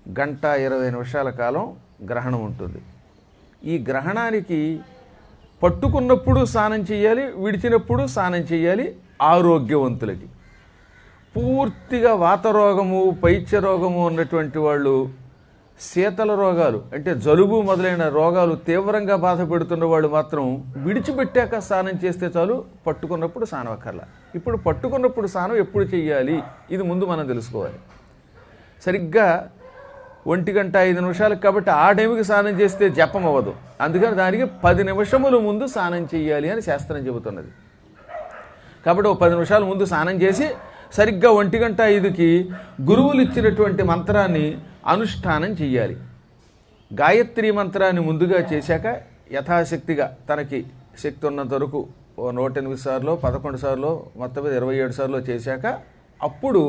1:20 కాలం గ్రహణం ఉంటుంది. ఈ గ్రహణానికి పట్టుకున్నప్పుడు స్నానం చేయాలి, విడిచినప్పుడు స్నానం చేయాలి ఆరోగ్యవంతులకి. పూర్తిగా వాతరోగము, పైత్యరోగము ఉన్నటువంటి వాళ్ళు, శీతల రోగాలు అంటే జలుబు మొదలైన రోగాలు తీవ్రంగా బాధ పెడుతున్న వాళ్ళు మాత్రం విడిచిపెట్టాక స్నానం చేస్తే చాలు, పట్టుకున్నప్పుడు స్నానం అక్కర్లా. ఇప్పుడు పట్టుకున్నప్పుడు స్నానం ఎప్పుడు చెయ్యాలి ఇది ముందు మనం తెలుసుకోవాలి. సరిగ్గా 1:05 కాబట్టి ఆ టైంకి స్నానం చేస్తే జపం అవ్వదు. అందుకని దానికి 10 నిమిషముల ముందు స్నానం చెయ్యాలి అని శాస్త్రం చెబుతున్నది. కాబట్టి 10 నిమిషాల ముందు స్నానం చేసి సరిగ్గా 1:05కి గురువులు ఇచ్చినటువంటి మంత్రాన్ని అనుష్ఠానం చెయ్యాలి. గాయత్రి మంత్రాన్ని ముందుగా చేశాక యథాశక్తిగా తనకి శక్తి ఉన్నంత వరకు 108 సార్లు 11 సార్లు మొత్తం మీద 27 సార్లు చేశాక అప్పుడు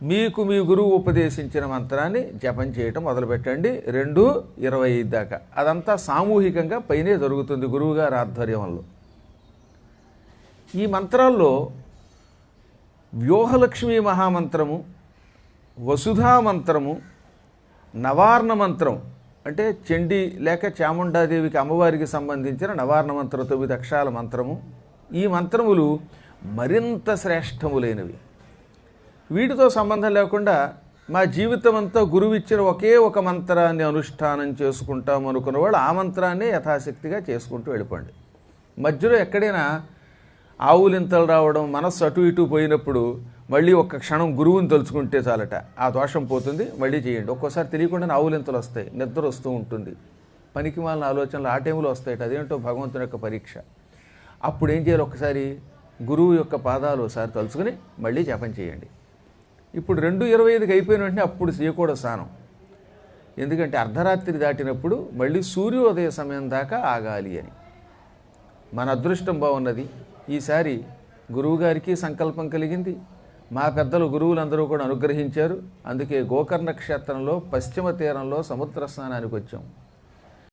మీకు మీ గురువు ఉపదేశించిన మంత్రాన్ని జపం చేయటం మొదలుపెట్టండి. 2:25 దాకా అదంతా సామూహికంగా పైనే జరుగుతుంది గురువుగారి ఆధ్వర్యంలో. ఈ మంత్రాల్లో వ్యూహలక్ష్మీ మహామంత్రము, వసుధా మంత్రము, నవార్ణ మంత్రం అంటే చండీ లేక చాముండాదేవికి అమ్మవారికి సంబంధించిన నవార్ణ మంత్రం 9 అక్షరాల మంత్రము. ఈ మంత్రములు మరింత శ్రేష్టములైనవి. వీటితో సంబంధం లేకుండా మా జీవితం అంతా గురువు ఇచ్చిన ఒకే ఒక మంత్రాన్ని అనుష్ఠానం చేసుకుంటాం అనుకున్న వాళ్ళు ఆ మంత్రాన్ని యథాశక్తిగా చేసుకుంటూ వెళ్ళిపోండి. మధ్యలో ఎక్కడైనా ఆవులింతలు రావడం, మనస్సు అటు ఇటు పోయినప్పుడు మళ్ళీ ఒక్క క్షణం గురువుని తలుచుకుంటే చాలట, ఆ దోషం పోతుంది. మళ్ళీ చేయండి. ఒక్కోసారి తెలియకుండానే ఆవులింతలు వస్తాయి, నిద్ర వస్తూ ఉంటుంది, పనికి మాలిన ఆలోచనలు ఆ టైంలో వస్తాయట. అదేంటో భగవంతుని యొక్క పరీక్ష. అప్పుడు ఏం చేయాలి? ఒక్కసారి గురువు యొక్క పాదాలు ఒకసారి తలుచుకుని మళ్ళీ జపం చేయండి. ఇప్పుడు 2:25కి అయిపోయిన వెంటనే అప్పుడు చేయకూడదు స్నానం. ఎందుకంటే అర్ధరాత్రి దాటినప్పుడు మళ్ళీ సూర్యోదయ సమయం దాకా ఆగాలి అని. మన అదృష్టం బాగున్నది, ఈసారి గురువుగారికి సంకల్పం కలిగింది. మా పెద్దలు గురువులందరూ కూడా అనుగ్రహించారు. అందుకే గోకర్ణ క్షేత్రంలో పశ్చిమ తీరంలో సముద్ర స్నానానికి వచ్చాం.